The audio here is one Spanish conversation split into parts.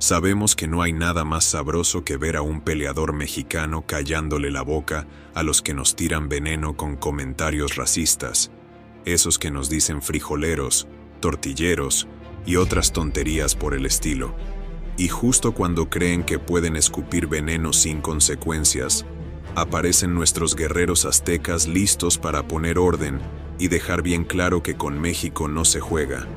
Sabemos que no hay nada más sabroso que ver a un peleador mexicano callándole la boca a los que nos tiran veneno con comentarios racistas, esos que nos dicen frijoleros, tortilleros y otras tonterías por el estilo. Y justo cuando creen que pueden escupir veneno sin consecuencias, aparecen nuestros guerreros aztecas listos para poner orden y dejar bien claro que con México no se juega.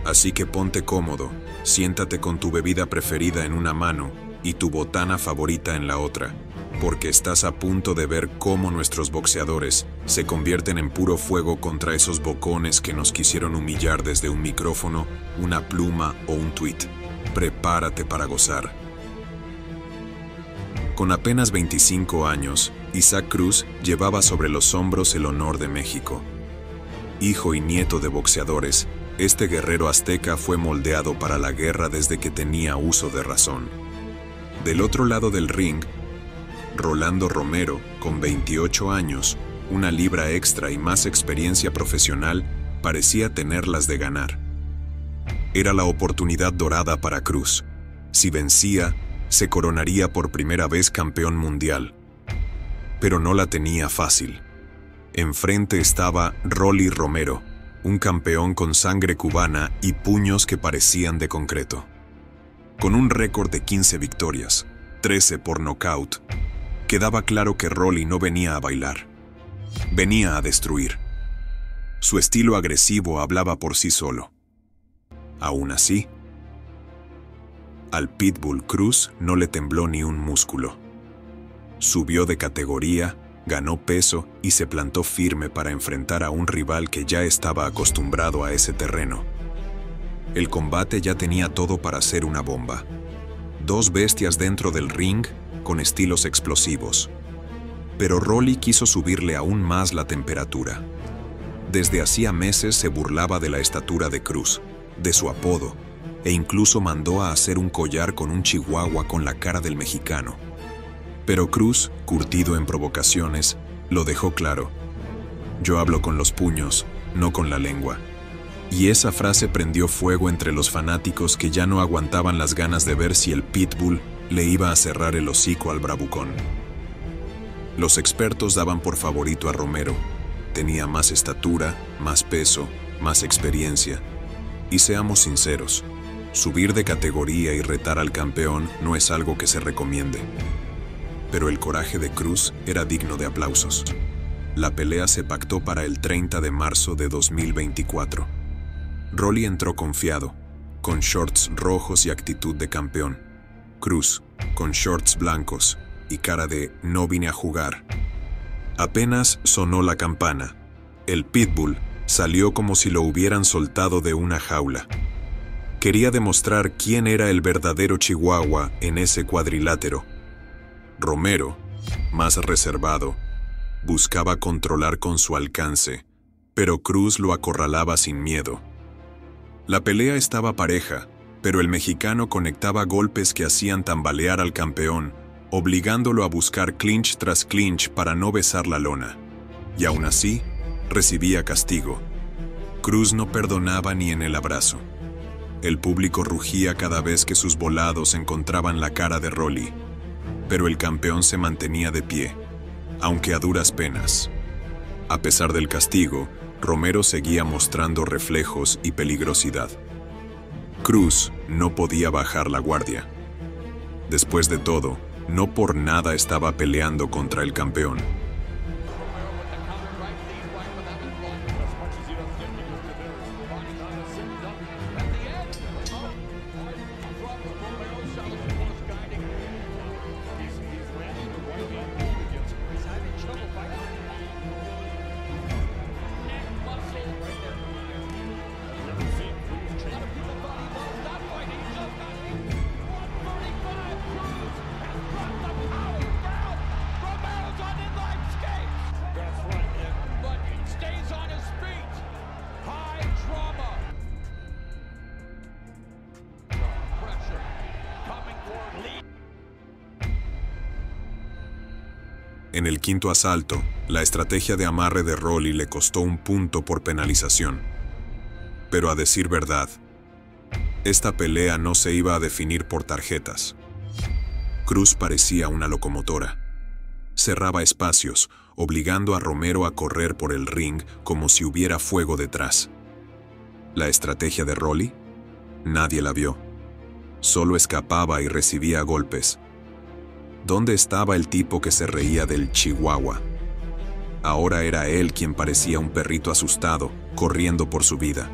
Así que ponte cómodo, siéntate con tu bebida preferida en una mano y tu botana favorita en la otra, porque estás a punto de ver cómo nuestros boxeadores se convierten en puro fuego contra esos bocones que nos quisieron humillar desde un micrófono, una pluma o un tuit. Prepárate para gozar. Con apenas 25 años, Isaac Cruz llevaba sobre los hombros el honor de México. Hijo y nieto de boxeadores, este guerrero azteca fue moldeado para la guerra desde que tenía uso de razón. Del otro lado del ring, Rolando Romero, con 28 años, una libra extra y más experiencia profesional, parecía tenerlas de ganar. Era la oportunidad dorada para Cruz. Si vencía, se coronaría por primera vez campeón mundial. Pero no la tenía fácil. Enfrente estaba Rolly Romero, un campeón con sangre cubana y puños que parecían de concreto. Con un récord de 15 victorias, 13 por nocaut, quedaba claro que Rolly no venía a bailar. Venía a destruir. Su estilo agresivo hablaba por sí solo. Aún así, al Pitbull Cruz no le tembló ni un músculo. Subió de categoría, ganó peso y se plantó firme para enfrentar a un rival que ya estaba acostumbrado a ese terreno. El combate ya tenía todo para ser una bomba. Dos bestias dentro del ring con estilos explosivos. Pero Rolly quiso subirle aún más la temperatura. Desde hacía meses se burlaba de la estatura de Cruz, de su apodo, e incluso mandó a hacer un collar con un chihuahua con la cara del mexicano. Pero Cruz, curtido en provocaciones, lo dejó claro. Yo hablo con los puños, no con la lengua. Y esa frase prendió fuego entre los fanáticos que ya no aguantaban las ganas de ver si el Pitbull le iba a cerrar el hocico al bravucón. Los expertos daban por favorito a Romero. Tenía más estatura, más peso, más experiencia. Y seamos sinceros, subir de categoría y retar al campeón no es algo que se recomiende. Pero el coraje de Cruz era digno de aplausos. La pelea se pactó para el 30 de marzo de 2024. Rolly entró confiado, con shorts rojos y actitud de campeón. Cruz, con shorts blancos y cara de "no vine a jugar". Apenas sonó la campana, el Pitbull salió como si lo hubieran soltado de una jaula. Quería demostrar quién era el verdadero chihuahua en ese cuadrilátero. Romero, más reservado, buscaba controlar con su alcance, pero Cruz lo acorralaba sin miedo. La pelea estaba pareja, pero el mexicano conectaba golpes que hacían tambalear al campeón, obligándolo a buscar clinch tras clinch para no besar la lona. Y aún así, recibía castigo. Cruz no perdonaba ni en el abrazo. El público rugía cada vez que sus volados encontraban la cara de Rolly. Pero el campeón se mantenía de pie, aunque a duras penas. A pesar del castigo, Romero seguía mostrando reflejos y peligrosidad. Cruz no podía bajar la guardia. Después de todo, no por nada estaba peleando contra el campeón. En el quinto asalto, la estrategia de amarre de Rolly le costó un punto por penalización. Pero a decir verdad, Esta pelea no se iba a definir por tarjetas. Cruz parecía una locomotora. Cerraba espacios, obligando a Romero a correr por el ring como si hubiera fuego detrás. ¿La estrategia de Rolly? Nadie la vio. Solo escapaba y recibía golpes. ¿Dónde estaba el tipo que se reía del Chihuahua? Ahora era él quien parecía un perrito asustado, corriendo por su vida.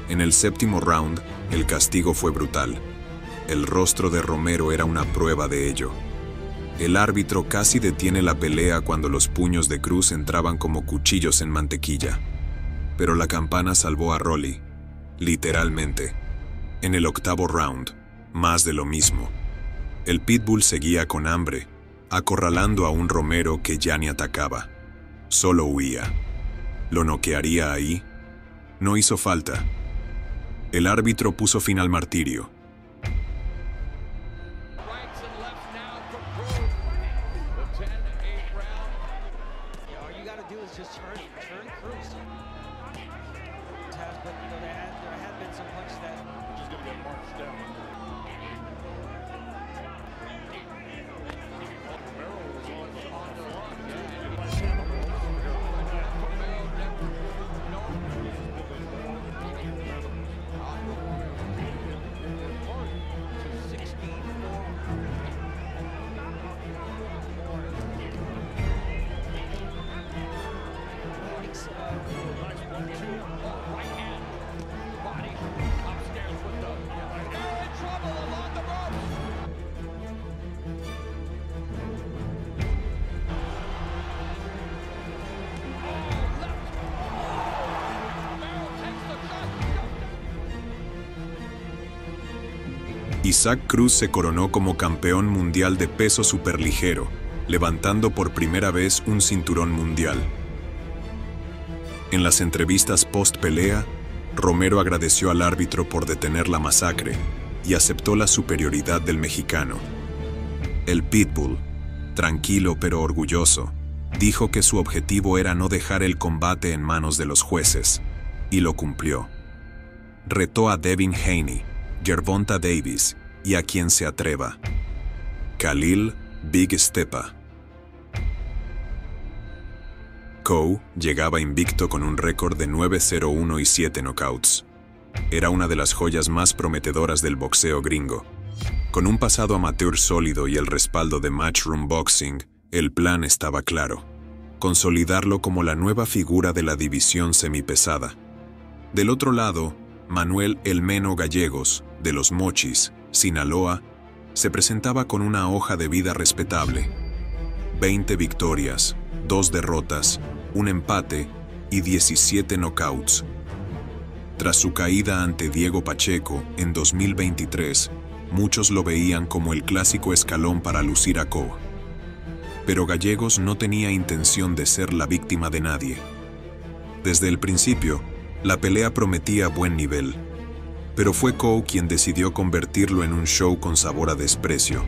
En el séptimo round, el castigo fue brutal. El rostro de Romero era una prueba de ello. El árbitro casi detiene la pelea cuando los puños de Cruz entraban como cuchillos en mantequilla. Pero la campana salvó a Rolly, literalmente. En el octavo round, más de lo mismo. El Pitbull seguía con hambre, acorralando a un Romero que ya ni atacaba. Solo huía. ¿Lo noquearía ahí? No hizo falta. El árbitro puso fin al martirio. Isaac Cruz se coronó como campeón mundial de peso superligero, levantando por primera vez un cinturón mundial. En las entrevistas post-pelea, Romero agradeció al árbitro por detener la masacre y aceptó la superioridad del mexicano. El Pitbull, tranquilo pero orgulloso, dijo que su objetivo era no dejar el combate en manos de los jueces, y lo cumplió. Retó a Devin Haney, Gervonta Davis y a quien se atreva. Khalil Big Stepa. Coe llegaba invicto con un récord de 9-0-1 y 7 knockouts. Era una de las joyas más prometedoras del boxeo gringo. Con un pasado amateur sólido y el respaldo de Matchroom Boxing, el plan estaba claro: consolidarlo como la nueva figura de la división semipesada. Del otro lado, Manuel "El Meno" Gallegos, de Los Mochis, Sinaloa, se presentaba con una hoja de vida respetable. 20 victorias, 2 derrotas, un empate y 17 knockouts. Tras su caída ante Diego Pacheco en 2023, muchos lo veían como el clásico escalón para lucir a Coe. Pero Gallegos no tenía intención de ser la víctima de nadie. Desde el principio, la pelea prometía buen nivel, pero fue Coe quien decidió convertirlo en un show con sabor a desprecio.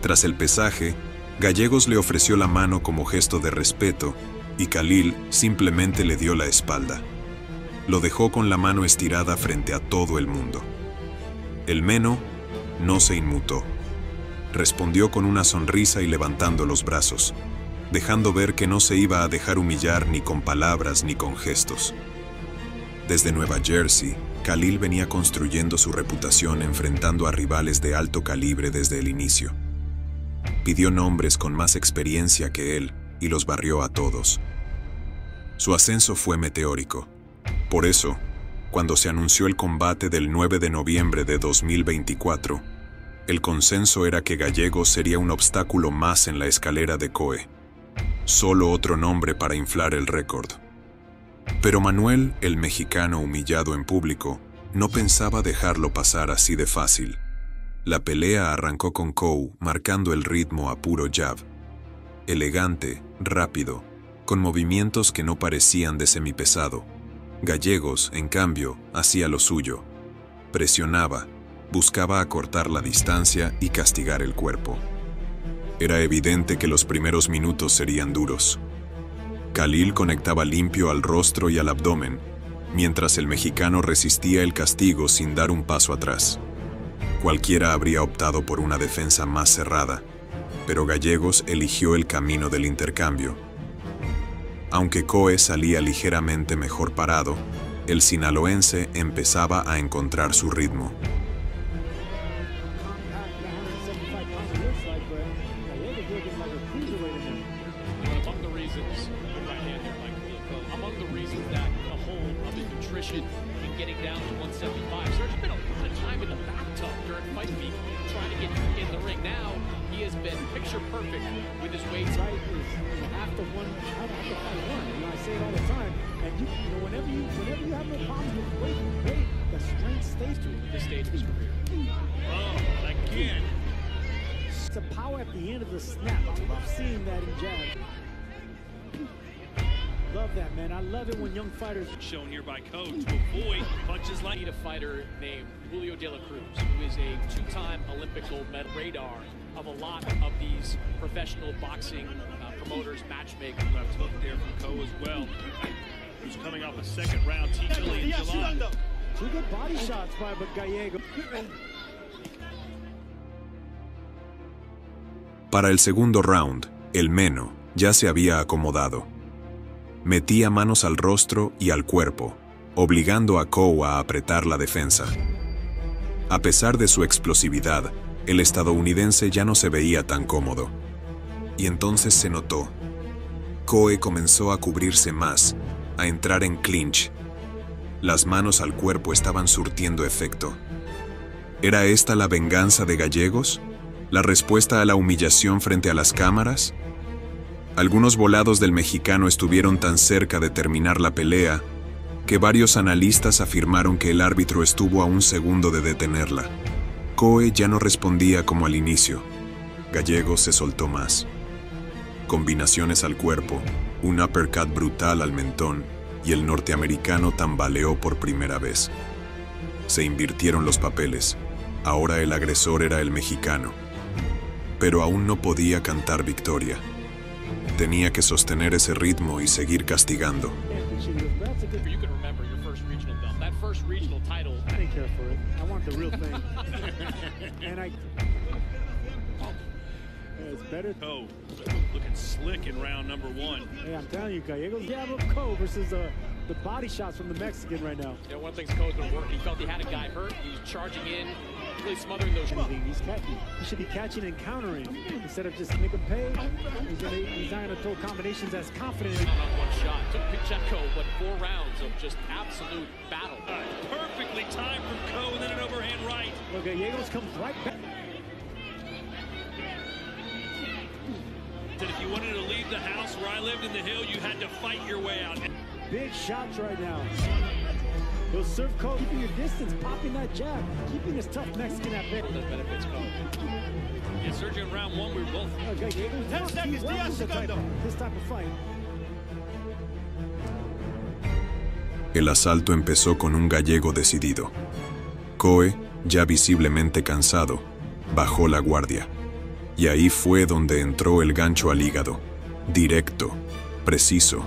Tras el pesaje, Gallegos le ofreció la mano como gesto de respeto y Khalil simplemente le dio la espalda. Lo dejó con la mano estirada frente a todo el mundo. El Meno no se inmutó. Respondió con una sonrisa y levantando los brazos, dejando ver que no se iba a dejar humillar ni con palabras ni con gestos. Desde Nueva Jersey, Khalil venía construyendo su reputación enfrentando a rivales de alto calibre desde el inicio. Pidió nombres con más experiencia que él y los barrió a todos. Su ascenso fue meteórico. Por eso, cuando se anunció el combate del 9 de noviembre de 2024, El consenso era que Gallegos sería un obstáculo más en la escalera de Coe. Solo otro nombre para inflar el récord. Pero Manuel, el mexicano humillado en público, no pensaba dejarlo pasar así de fácil. La pelea arrancó con Coe marcando el ritmo a puro jab. Elegante, rápido, con movimientos que no parecían de semipesado. Gallegos, en cambio, hacía lo suyo. Presionaba, buscaba acortar la distancia y castigar el cuerpo. Era evidente que los primeros minutos serían duros. Khalil conectaba limpio al rostro y al abdomen, mientras el mexicano resistía el castigo sin dar un paso atrás. Cualquiera habría optado por una defensa más cerrada, pero Gallegos eligió el camino del intercambio. Aunque Coe salía ligeramente mejor parado, el sinaloense empezaba a encontrar su ritmo. It's a power at the end of the snap. I love seeing that in jab. Love that, man. I love it when young fighters shown here by Coe to avoid punches like a fighter named Julio De La Cruz, who is a two-time Olympic gold medal radar of a lot of these professional boxing promoters, matchmakers. Left hook there from Coe as well, who's coming off a second round TJ in July. Two good body shots by Gallegos. Para el segundo round, el Meno ya se había acomodado. Metía manos al rostro y al cuerpo, obligando a Coe a apretar la defensa. A pesar de su explosividad, el estadounidense ya no se veía tan cómodo. Y entonces se notó. Coe comenzó a cubrirse más, a entrar en clinch. Las manos al cuerpo estaban surtiendo efecto. ¿Era esta la venganza de Gallegos? ¿La respuesta a la humillación frente a las cámaras? Algunos volados del mexicano estuvieron tan cerca de terminar la pelea que varios analistas afirmaron que el árbitro estuvo a un segundo de detenerla. Coe ya no respondía como al inicio. Gallegos se soltó más. Combinaciones al cuerpo, un uppercut brutal al mentón y el norteamericano tambaleó por primera vez. Se invirtieron los papeles. Ahora el agresor era el mexicano. Pero aún no podía cantar victoria. Tenía que sostener ese ritmo y seguir castigando. Coe looking slick in round number one. Hey, I'm telling you, Gallegos jab of Coe versus the body shots from the Mexican right now. Yeah, one of the things Coe's been working. He felt he had a guy hurt. He was charging in, really smothering those. He should be catching and countering instead of just make him pay. He's not going to throw combinations as confident. On one shot. Took Pacheco, but 4 rounds of just absolute battle. Perfectly timed from Coe and then an overhand right. Well, Gallegos comes right back. That if you wanted to leave the house where I lived in the hill, you had to fight your way out. Big shots right now. He'll serve Coe, keeping your distance, popping that jab, keeping this tough Mexican at bay. That benefits Coe. Yeah, Sergio, in round one, we were both. Gallegos, 10 seconds, this type of fight. El asalto empezó con un gallego decidido. Coe, ya visiblemente cansado, bajó la guardia. Y ahí fue donde entró el gancho al hígado. Directo, preciso.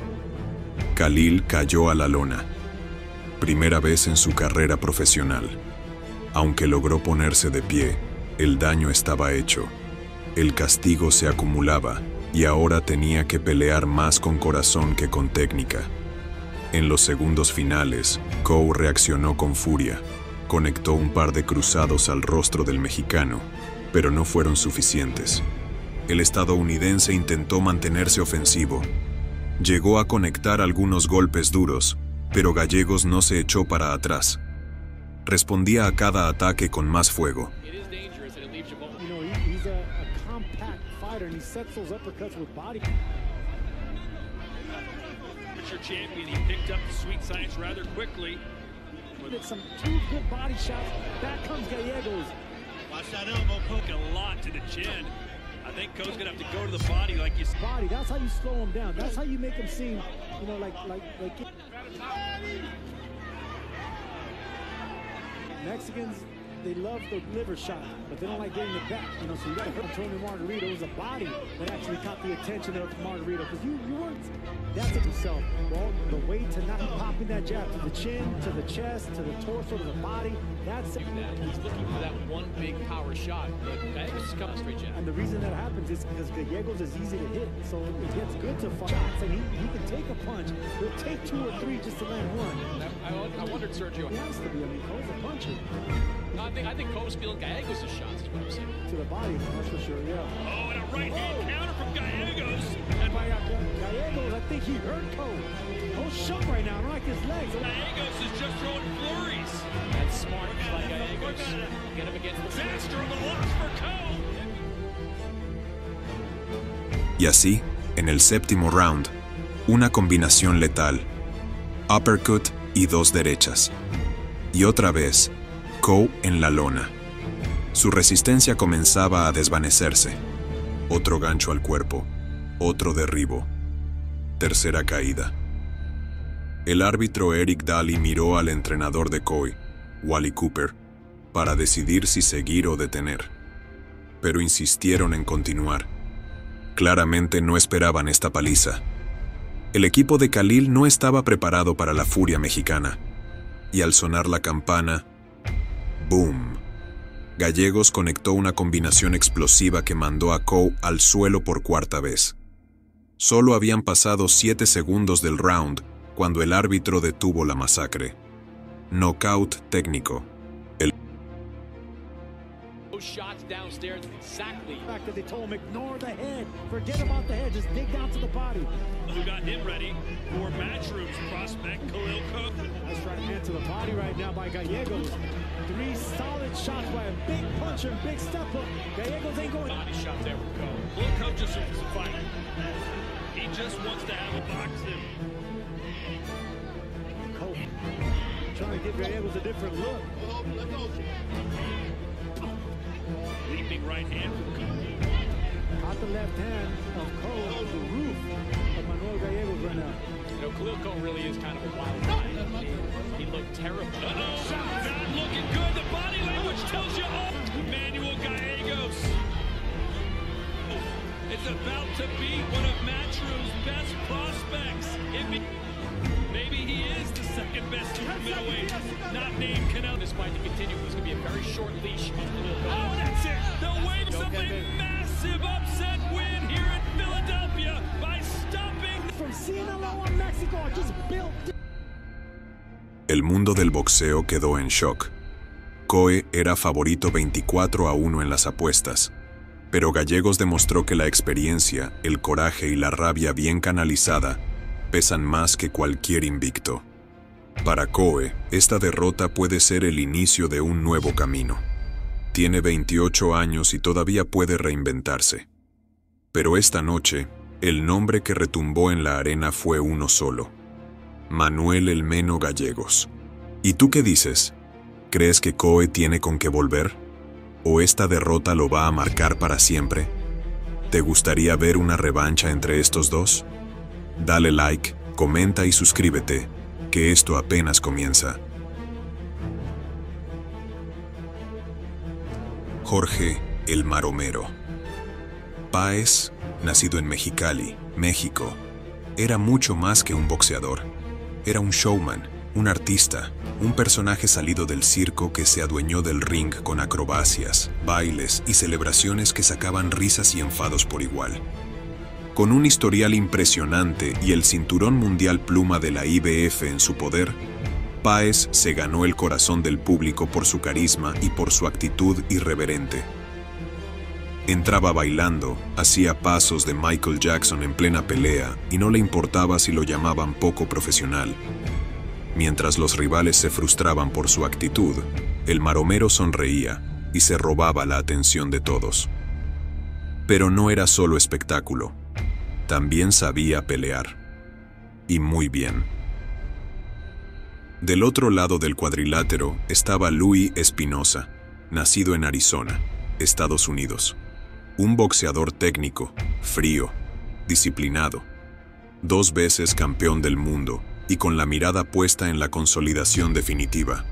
Khalil cayó a la lona. Primera vez en su carrera profesional. Aunque logró ponerse de pie, el daño estaba hecho. El castigo se acumulaba y ahora tenía que pelear más con corazón que con técnica. En los segundos finales, Coe reaccionó con furia. Conectó un par de cruzados al rostro del mexicano, pero no fueron suficientes. El estadounidense intentó mantenerse ofensivo. Llegó a conectar algunos golpes duros, pero Gallegos no se echó para atrás. Respondía a cada ataque con más fuego. It is dangerous and it leaves you sets those uppercuts with body. Richard Champion, he picked up the sweet science rather quickly. With some two good body shots. Back comes Gallegos. Watch that elbow poke a lot to the chin. I think Coe's gonna have to go to the body like you said. Body, that's how you slow him down. That's how you make him seem, you know, like Mexicans, they love the liver shot, but they don't like getting it back. You know, so you got to hurt Tony Margarito. It was a body that actually caught the attention of Margarito, because you weren't. That's it yourself. Well, the weight to not popping that jab to the chin, to the chest, to the torso, to the body. That's it. He's looking for that one big power shot, but Gallegos is coming straight jab. And the reason that happens is because Gallegos is easy to hit, so it gets good to fight shots, and he can take a punch. He'll take 2 or 3 just to land one. I wondered, Sergio. He has to be. I mean, Coe's a puncher. I think Coe's feeling Gallegos' shots is what I'm saying. To the body, that's for sure, yeah. Oh, and a right hand counter from Gallegos. And by Gallegos, I think he hurt Coe. Coe's shook right now, I don't like his legs. Gallegos is just throwing flurries. That's smart by Gallegos. Get him against the Disaster of a loss for Coe. Y así, en el séptimo round, una combinación letal, uppercut y 2 derechas. Y otra vez, Coe en la lona. Su resistencia comenzaba a desvanecerse. Otro gancho al cuerpo, otro derribo. Tercera caída. El árbitro Eric Daly miró al entrenador de Coe, Wally Cooper, para decidir si seguir o detener. Pero insistieron en continuar. Claramente no esperaban esta paliza. El equipo de Khalil no estaba preparado para la furia mexicana. Y al sonar la campana, ¡boom! Gallegos conectó una combinación explosiva que mandó a Coe al suelo por 4ª vez. Solo habían pasado 7 segundos del round cuando el árbitro detuvo la masacre. Knockout técnico. shots downstairs exactly. The fact that they told him ignore the head, forget about the head, just dig down to the body. Who got him ready for Matchroom's prospect, Khalil Coe. Nice right hand to the body right now by Gallegos. 3 solid shots by a big puncher and big step hook. Gallegos ain't going. Body shot there with Coe. Khalil Coe just wants to fight. He just wants to have a boxing. Coe trying to give Gallegos a different look. Leaping right hand from Coe. Caught the left hand of Coe on the roof of Manuel Gallegos right now. You know, Khalil Coe really is kind of a wild guy. He looked terrible. Not looking good. The body language tells you all. Manuel Gallegos is about to be one of Matchroom's best prospects. Maybe he is the second best super middleweight, not named Canelo. This fight to continue. It's going to be a very short leash on Khalil Coe. Oh, that's it. The waves of a massive upset win here in Philadelphia by stopping. From Sinaloa, Mexico, just built. El mundo del boxeo quedó en shock. Coe era favorito 24-1 en las apuestas, pero Gallegos demostró que la experiencia, el coraje y la rabia bien canalizada pesan más que cualquier invicto. Para Coe, esta derrota puede ser el inicio de un nuevo camino. Tiene 28 años y todavía puede reinventarse. Pero esta noche, el nombre que retumbó en la arena fue uno solo: Manuel "El Meno" Gallegos. ¿Y tú qué dices? ¿Crees que Coe tiene con qué volver? ¿O esta derrota lo va a marcar para siempre? ¿Te gustaría ver una revancha entre estos dos? Dale like, comenta y suscríbete, que esto apenas comienza. Jorge "El Maromero" Páez, nacido en Mexicali, México, era mucho más que un boxeador. Era un showman, un artista, un personaje salido del circo que se adueñó del ring con acrobacias, bailes y celebraciones que sacaban risas y enfados por igual. Con un historial impresionante y el cinturón mundial pluma de la IBF en su poder, Páez se ganó el corazón del público por su carisma y por su actitud irreverente. Entraba bailando, hacía pasos de Michael Jackson en plena pelea y no le importaba si lo llamaban poco profesional. Mientras los rivales se frustraban por su actitud, el maromero sonreía y se robaba la atención de todos. Pero no era solo espectáculo. También sabía pelear. Y muy bien. Del otro lado del cuadrilátero estaba Louis Espinosa, nacido en Arizona, Estados Unidos. Un boxeador técnico, frío, disciplinado, 2 veces campeón del mundo y con la mirada puesta en la consolidación definitiva.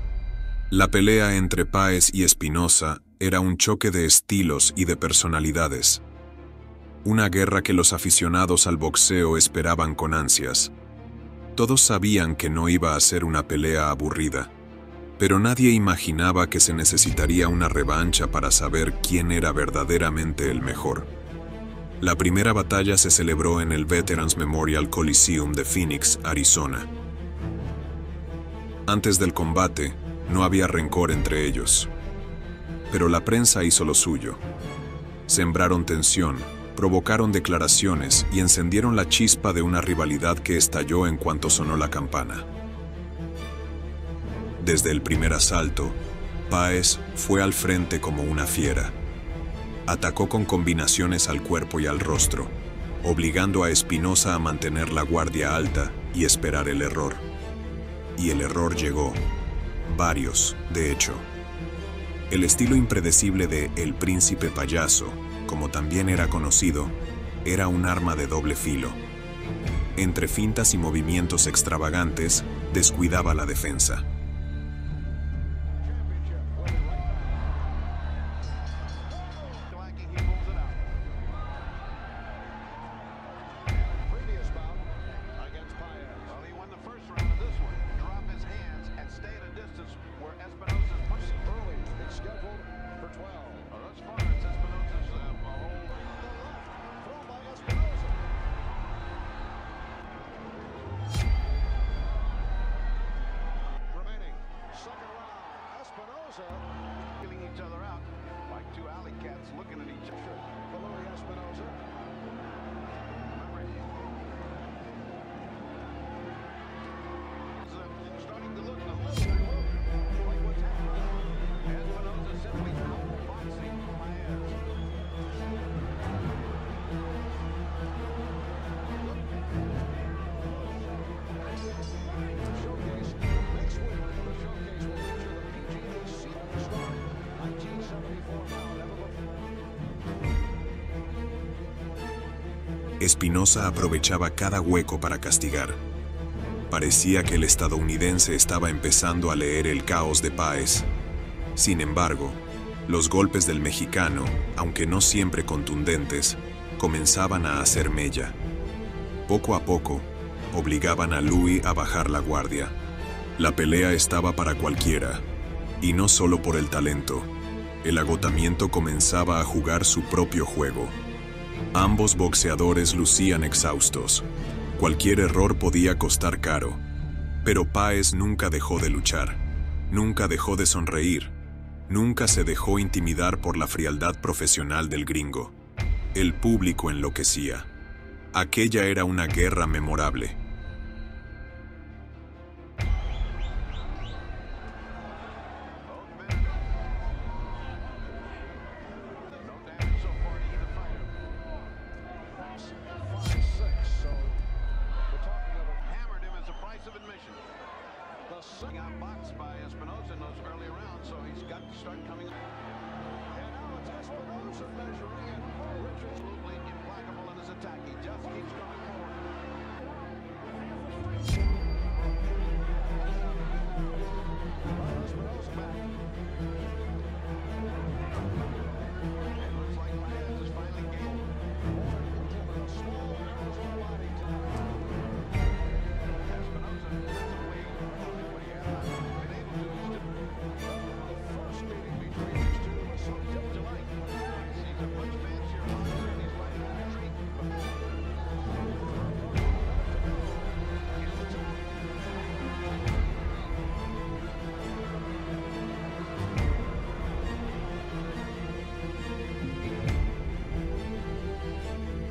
La pelea entre Páez y Espinosa era un choque de estilos y de personalidades. Una guerra que los aficionados al boxeo esperaban con ansias. Todos sabían que no iba a ser una pelea aburrida, pero nadie imaginaba que se necesitaría una revancha para saber quién era verdaderamente el mejor. La primera batalla se celebró en el Veterans Memorial Coliseum de Phoenix, Arizona. Antes del combate, no había rencor entre ellos. Pero la prensa hizo lo suyo. Sembraron tensión, provocaron declaraciones y encendieron la chispa de una rivalidad que estalló en cuanto sonó la campana. Desde el primer asalto, Páez fue al frente como una fiera. Atacó con combinaciones al cuerpo y al rostro, obligando a Espinosa a mantener la guardia alta y esperar el error. Y el error llegó. Varios, de hecho. El estilo impredecible de El Príncipe Payaso, como también era conocido, era un arma de doble filo. Entre fintas y movimientos extravagantes, descuidaba la defensa. Espinosa aprovechaba cada hueco para castigar. Parecía que el estadounidense estaba empezando a leer el caos de Páez. Sin embargo, los golpes del mexicano, aunque no siempre contundentes, comenzaban a hacer mella. Poco a poco, obligaban a Louis a bajar la guardia. La pelea estaba para cualquiera, y no solo por el talento. El agotamiento comenzaba a jugar su propio juego. Ambos boxeadores lucían exhaustos. Cualquier error podía costar caro. Pero Páez nunca dejó de luchar. Nunca dejó de sonreír. Nunca se dejó intimidar por la frialdad profesional del gringo. El público enloquecía. Aquella era una guerra memorable.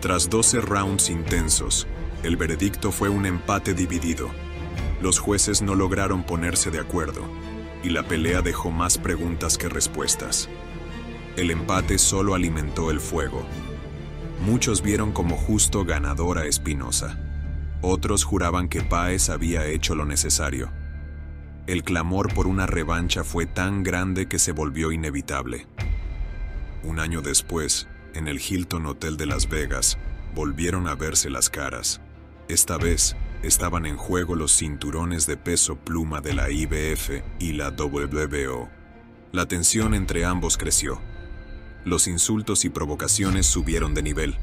Tras 12 rounds intensos, el veredicto fue un empate dividido. Los jueces no lograron ponerse de acuerdo, y la pelea dejó más preguntas que respuestas. El empate solo alimentó el fuego. Muchos vieron como justo ganador a Espinosa. Otros juraban que Páez había hecho lo necesario. El clamor por una revancha fue tan grande que se volvió inevitable. Un año después, en el Hilton Hotel de Las Vegas, volvieron a verse las caras. Esta vez, estaban en juego los cinturones de peso pluma de la IBF y la WBO. La tensión entre ambos creció. Los insultos y provocaciones subieron de nivel.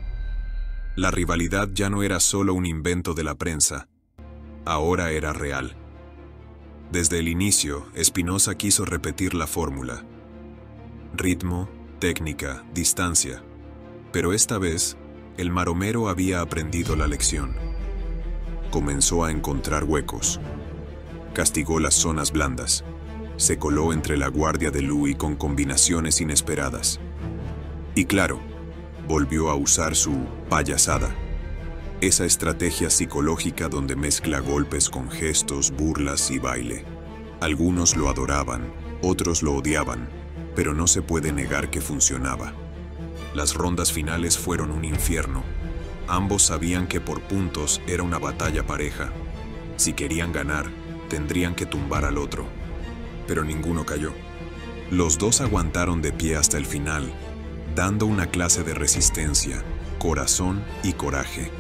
La rivalidad ya no era solo un invento de la prensa, ahora era real. Desde el inicio, Espinosa quiso repetir la fórmula. Ritmo, técnica, distancia. Pero esta vez, el maromero había aprendido la lección. Comenzó a encontrar huecos. Castigó las zonas blandas. Se coló entre la guardia de Louis con combinaciones inesperadas. Y claro, volvió a usar su payasada. Esa estrategia psicológica donde mezcla golpes con gestos, burlas y baile. Algunos lo adoraban, otros lo odiaban, pero no se puede negar que funcionaba. Las rondas finales fueron un infierno. Ambos sabían que por puntos era una batalla pareja. Si querían ganar, tendrían que tumbar al otro. Pero ninguno cayó. Los dos aguantaron de pie hasta el final, dando una clase de resistencia, corazón y coraje.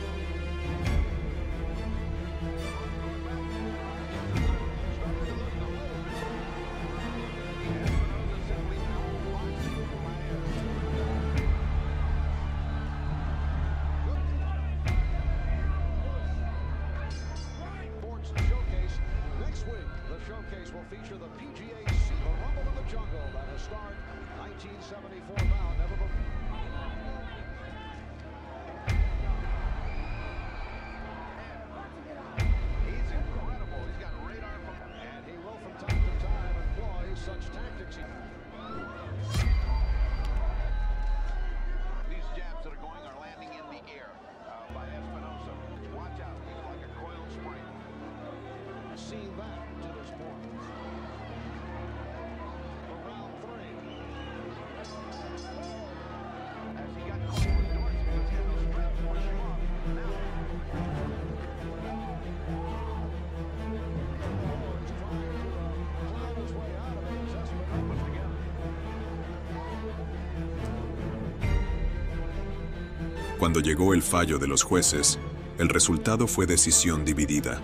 Cuando llegó el fallo de los jueces, el resultado fue decisión dividida,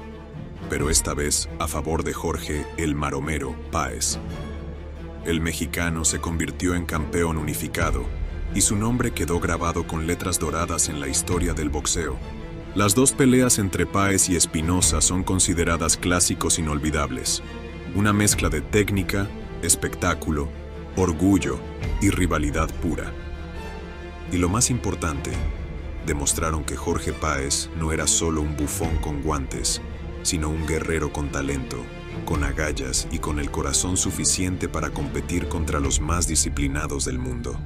pero esta vez a favor de Jorge "el Maromero" Páez. El mexicano se convirtió en campeón unificado y su nombre quedó grabado con letras doradas en la historia del boxeo. Las dos peleas entre Páez y Espinosa son consideradas clásicos inolvidables, una mezcla de técnica, espectáculo, orgullo y rivalidad pura. Y lo más importante, demostraron que Jorge Páez no era solo un bufón con guantes, sino un guerrero con talento, con agallas y con el corazón suficiente para competir contra los más disciplinados del mundo.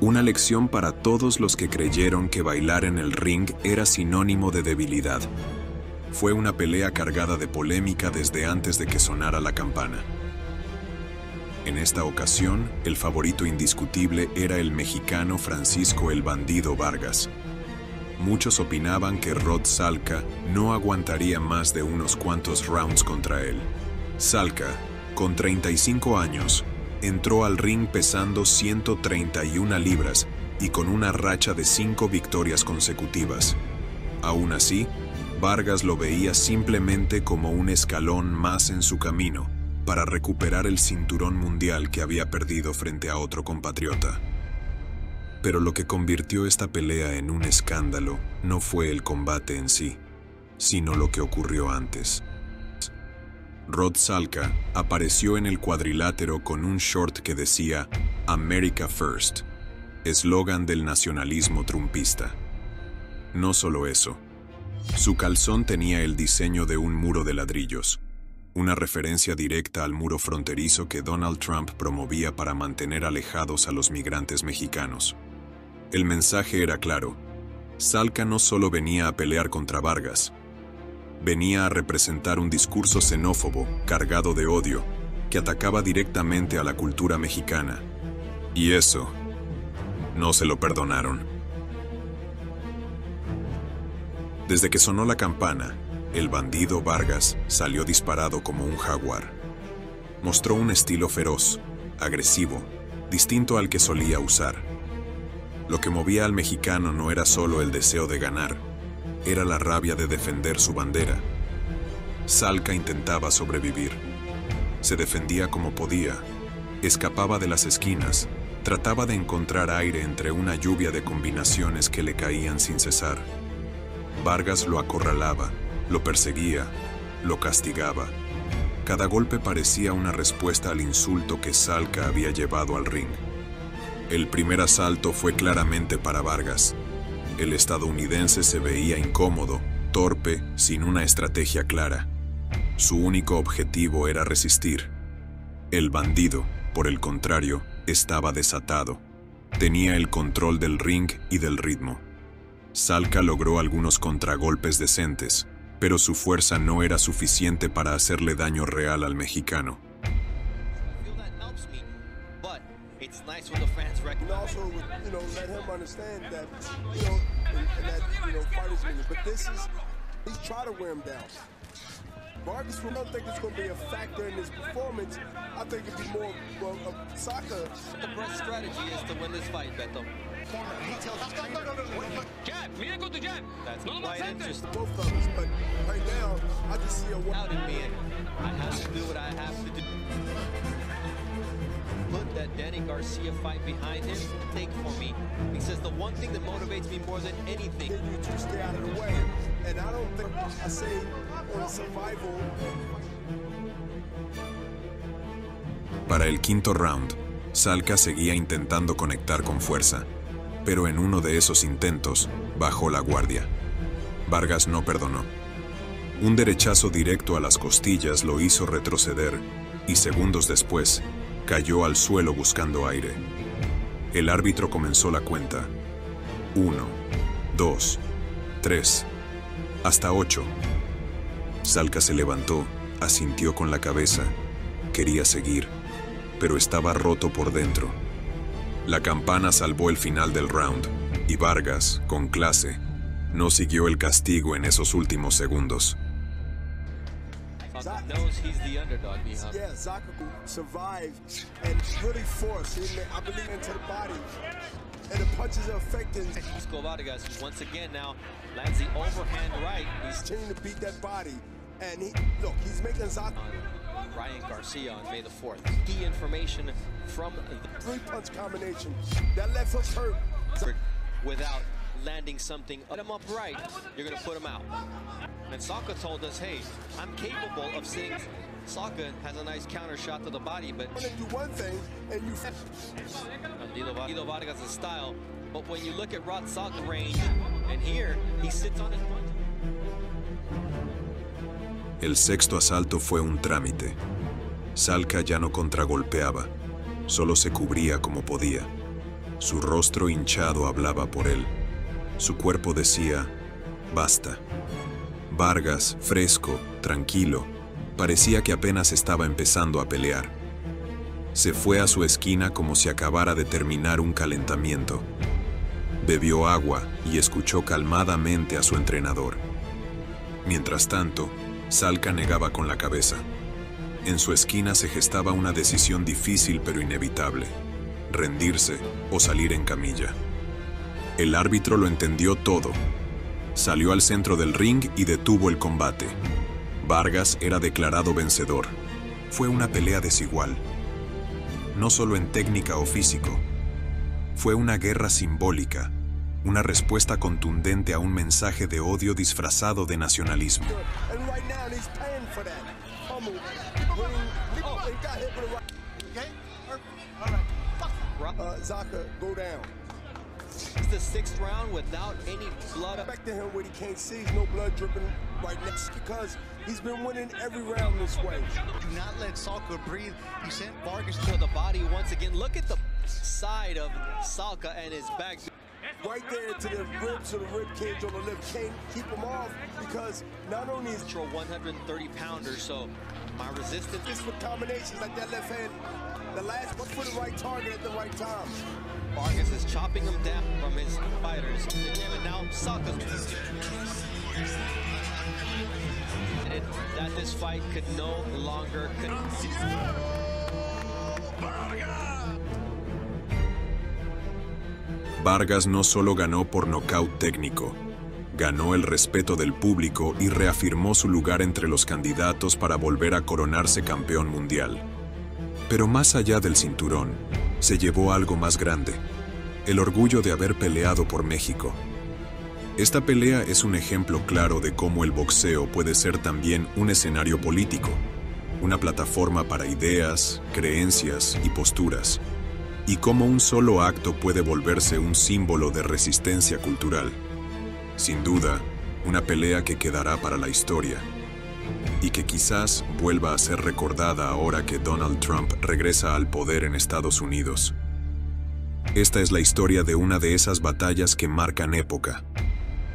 Una lección para todos los que creyeron que bailar en el ring era sinónimo de debilidad. Fue una pelea cargada de polémica desde antes de que sonara la campana. En esta ocasión, el favorito indiscutible era el mexicano Francisco "el Bandido" Vargas. Muchos opinaban que Rod Salka no aguantaría más de unos cuantos rounds contra él. Salka, con 35 años, entró al ring pesando 131 libras y con una racha de 5 victorias consecutivas. Aún así, Vargas lo veía simplemente como un escalón más en su camino para recuperar el cinturón mundial que había perdido frente a otro compatriota. Pero lo que convirtió esta pelea en un escándalo no fue el combate en sí, sino lo que ocurrió antes. Rod Salka apareció en el cuadrilátero con un short que decía America First, eslogan del nacionalismo trumpista. No solo eso, su calzón tenía el diseño de un muro de ladrillos, una referencia directa al muro fronterizo que Donald Trump promovía para mantener alejados a los migrantes mexicanos. El mensaje era claro: Salka no solo venía a pelear contra Vargas, venía a representar un discurso xenófobo, cargado de odio, que atacaba directamente a la cultura mexicana. Y eso no se lo perdonaron. Desde que sonó la campana, el bandido Vargas salió disparado como un jaguar. Mostró un estilo feroz, agresivo, distinto al que solía usar. Lo que movía al mexicano no era solo el deseo de ganar, era la rabia de defender su bandera. Salka intentaba sobrevivir. Se defendía como podía, escapaba de las esquinas, trataba de encontrar aire entre una lluvia de combinaciones que le caían sin cesar. Vargas lo acorralaba, lo perseguía, lo castigaba. Cada golpe parecía una respuesta al insulto que Salka había llevado al ring. El primer asalto fue claramente para Vargas. El estadounidense se veía incómodo, torpe, sin una estrategia clara. Su único objetivo era resistir. El bandido, por el contrario, estaba desatado. Tenía el control del ring y del ritmo. Salka logró algunos contragolpes decentes, pero su fuerza no era suficiente para hacerle daño real al mexicano. It's nice when the fans recognize. Also, let him understand that, and that, fighters meeting. But he's trying to wear him down. Vargas, I don't think it's going to be a factor in his performance. I think it'd be more, Salka. The best strategy is to win this fight, Beto. Jab, mira con tu jab. That's No lo quite aceptes. interesting. Both of us, but right now, I just see a Out in me, and I have to do what I have to do. Put that Danny Garcia fight behind him, take for me. He says the one thing that motivates me more than anything. Then you two stay out of the way. And I don't think I say on survival. Para el quinto round, Salka seguía intentando conectar con fuerza, pero en uno de esos intentos bajó la guardia. Vargas no perdonó. Un derechazo directo a las costillas lo hizo retroceder y segundos después cayó al suelo buscando aire. El árbitro comenzó la cuenta. 1, 2, 3, hasta 8. Salka se levantó, asintió con la cabeza. Quería seguir, pero estaba roto por dentro. La campana salvó el final del round, y Vargas, con clase, no siguió el castigo en esos últimos segundos. Salka knows he's the underdog, Mija. Yeah, Salka survived and really forced, I believe, into the body. And the punches are affecting. Francisco Vargas, once again now, lands the overhand right. He's Continuing to beat that body. And he's making Salka on Ryan Garcia on May the 4th. Key information from the 3-punch combination. That left hook hurt. without landing something. Put him up right, you're going to put him out. And Salka told us, hey, I'm capable of sitting. Salka has a nice counter shot to the body, but You do one thing and you Bandido Vargas' style. But when you look at Rod Salka range, and here, he sits on his punch. El sexto asalto fue un trámite. Salka ya no contragolpeaba, solo se cubría como podía. Su rostro hinchado hablaba por él. Su cuerpo decía, basta. Vargas, fresco, tranquilo, parecía que apenas estaba empezando a pelear. Se fue a su esquina como si acabara de terminar un calentamiento. Bebió agua y escuchó calmadamente a su entrenador. Mientras tanto, Salka negaba con la cabeza. En su esquina se gestaba una decisión difícil pero inevitable: rendirse o salir en camilla. El árbitro lo entendió todo. Salió al centro del ring y detuvo el combate. Vargas era declarado vencedor. Fue una pelea desigual, no solo en técnica o físico. Fue una guerra simbólica, una respuesta contundente a un mensaje de odio disfrazado de nacionalismo. Zaka, go down. It's the 6th round without any blood. Back to him where he can't see, no blood dripping right next, because he's been winning every round this way. Do not let Salka breathe. He sent Vargas To the body once again. Look at the side of Salka and his back. Right there to the ribs or the rib cage on the lip. Can't keep him off because not only is 130 pounder, so my resistance this with combinations like that left hand, the last one for the right target at the right time. Vargas is chopping him down from his fighters. And now Salka. That this fight could no longer Vargas no solo ganó por nocaut técnico, ganó el respeto del público y reafirmó su lugar entre los candidatos para volver a coronarse campeón mundial. Pero más allá del cinturón, se llevó algo más grande: el orgullo de haber peleado por México. Esta pelea es un ejemplo claro de cómo el boxeo puede ser también un escenario político, una plataforma para ideas, creencias y posturas, y cómo un solo acto puede volverse un símbolo de resistencia cultural. Sin duda, una pelea que quedará para la historia, y que quizás vuelva a ser recordada ahora que Donald Trump regresa al poder en Estados Unidos. Esta es la historia de una de esas batallas que marcan época,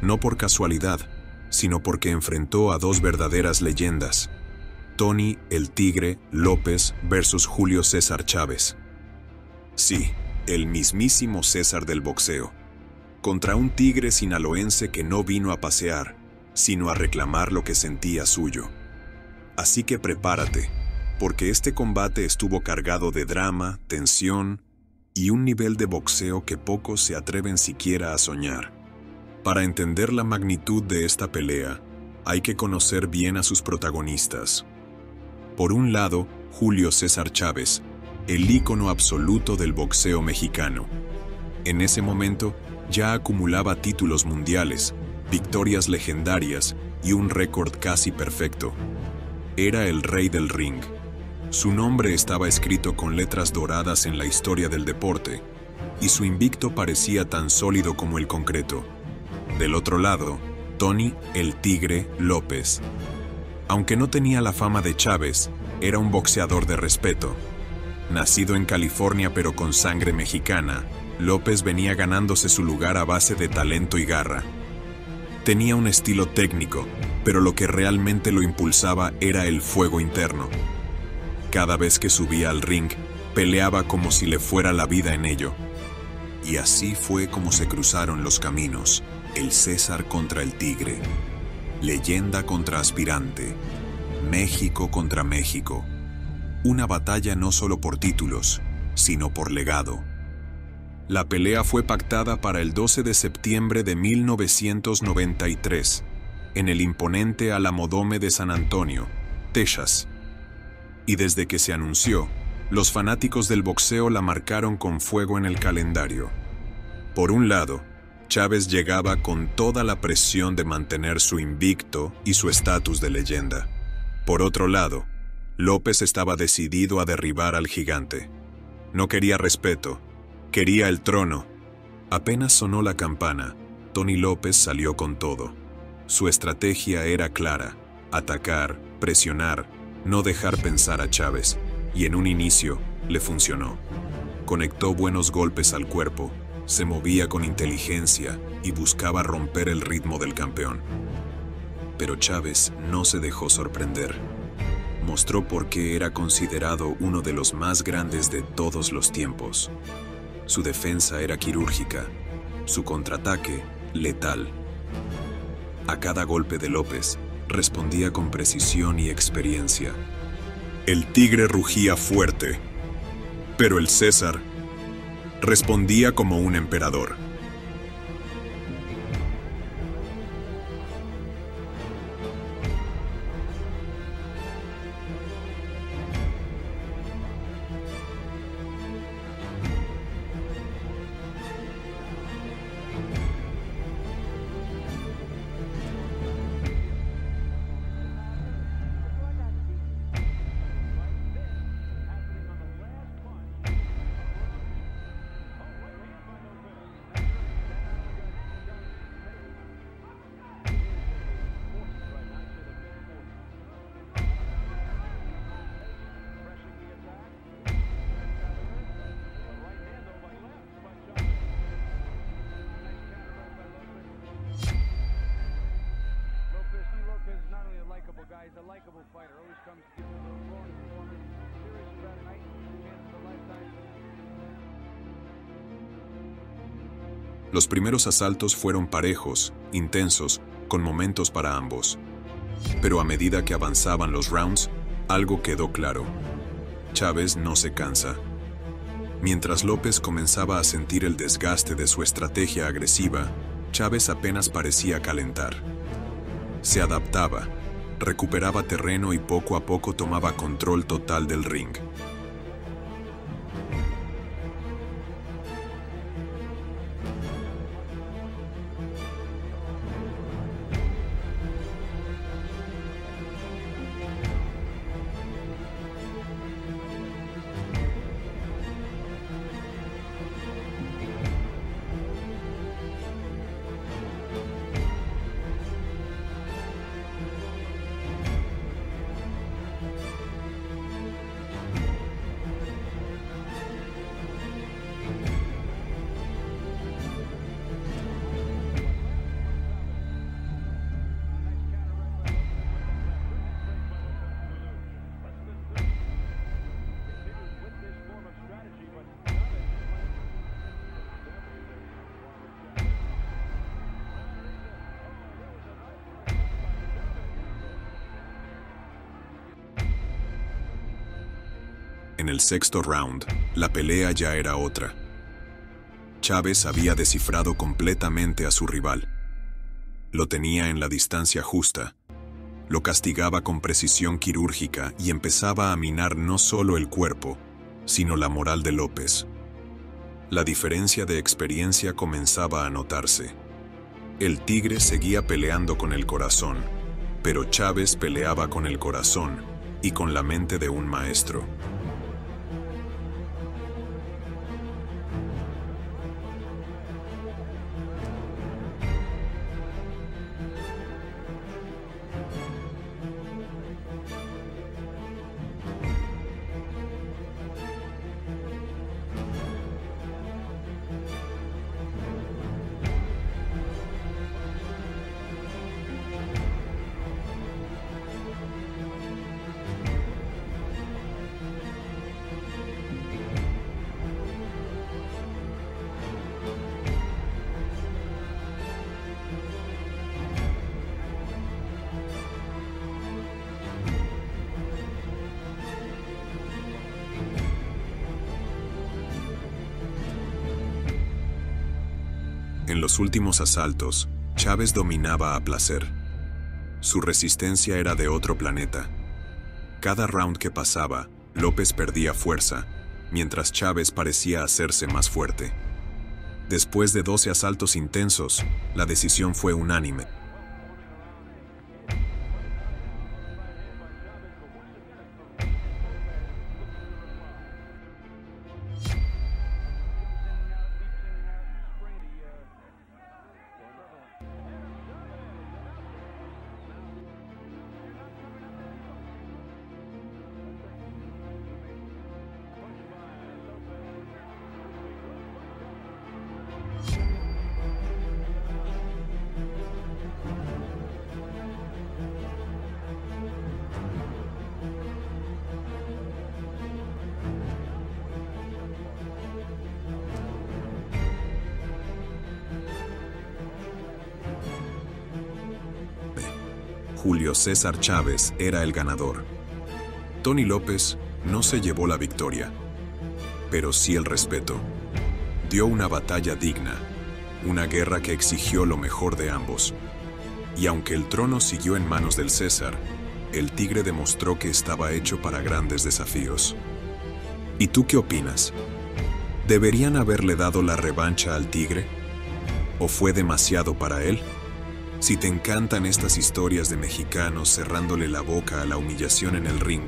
no por casualidad, sino porque enfrentó a dos verdaderas leyendas: Tony el Tigre López versus Julio César Chávez. Sí, el mismísimo César del boxeo, contra un tigre sinaloense que no vino a pasear, sino a reclamar lo que sentía suyo. Así que prepárate, porque este combate estuvo cargado de drama, tensión y un nivel de boxeo que pocos se atreven siquiera a soñar. Para entender la magnitud de esta pelea, hay que conocer bien a sus protagonistas. Por un lado, Julio César Chávez, el ícono absoluto del boxeo mexicano. En ese momento, ya acumulaba títulos mundiales, victorias legendarias y un récord casi perfecto. Era el rey del ring. Su nombre estaba escrito con letras doradas en la historia del deporte, y su invicto parecía tan sólido como el concreto. Del otro lado, Tony el Tigre López. Aunque no tenía la fama de Chávez, era un boxeador de respeto. Nacido en California pero con sangre mexicana, López venía ganándose su lugar a base de talento y garra. Tenía un estilo técnico, pero lo que realmente lo impulsaba era el fuego interno. Cada vez que subía al ring, peleaba como si le fuera la vida en ello. Y así fue como se cruzaron los caminos: el César contra el Tigre, leyenda contra aspirante, México contra México. Una batalla no solo por títulos, sino por legado. La pelea fue pactada para el 12 de septiembre de 1993, en el imponente Alamodome de San Antonio, Texas. Y desde que se anunció, los fanáticos del boxeo la marcaron con fuego en el calendario. Por un lado, Chávez llegaba con toda la presión de mantener su invicto y su estatus de leyenda. Por otro lado, López estaba decidido a derribar al gigante. No quería respeto, quería el trono. Apenas sonó la campana, Tony López salió con todo. Su estrategia era clara: atacar, presionar, no dejar pensar a Chávez, y en un inicio le funcionó. Conectó buenos golpes al cuerpo, se movía con inteligencia y buscaba romper el ritmo del campeón. Pero Chávez no se dejó sorprender. Mostró por qué era considerado uno de los más grandes de todos los tiempos. Su defensa era quirúrgica, su contraataque letal. A cada golpe de López respondía con precisión y experiencia. El tigre rugía fuerte, pero el César respondía como un emperador. Los primeros asaltos fueron parejos, intensos, con momentos para ambos. Pero a medida que avanzaban los rounds, algo quedó claro. Chávez no se cansa. Mientras López comenzaba a sentir el desgaste de su estrategia agresiva, Chávez apenas parecía calentar. Se adaptaba, recuperaba terreno y poco a poco tomaba control total del ring. En el sexto round, la pelea ya era otra. Chávez había descifrado completamente a su rival. Lo tenía en la distancia justa. Lo castigaba con precisión quirúrgica y empezaba a minar no solo el cuerpo, sino la moral de López. La diferencia de experiencia comenzaba a notarse. El tigre seguía peleando con el corazón, pero Chávez peleaba con el corazón y con la mente de un maestro. En los últimos asaltos, Chávez dominaba a placer. Su resistencia era de otro planeta. Cada round que pasaba, López perdía fuerza, mientras Chávez parecía hacerse más fuerte. Después de 12 asaltos intensos, la decisión fue unánime. Julio César Chávez era el ganador. Tony López no se llevó la victoria, pero sí el respeto. Dio una batalla digna, una guerra que exigió lo mejor de ambos. Y aunque el trono siguió en manos del César, el Tigre demostró que estaba hecho para grandes desafíos. ¿Y tú qué opinas? ¿Deberían haberle dado la revancha al Tigre? ¿O fue demasiado para él? Si te encantan estas historias de mexicanos cerrándole la boca a la humillación en el ring,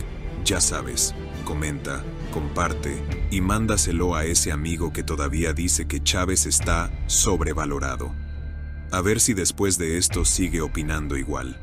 ya sabes, comenta, comparte y mándaselo a ese amigo que todavía dice que Chávez está sobrevalorado. A ver si después de esto sigue opinando igual.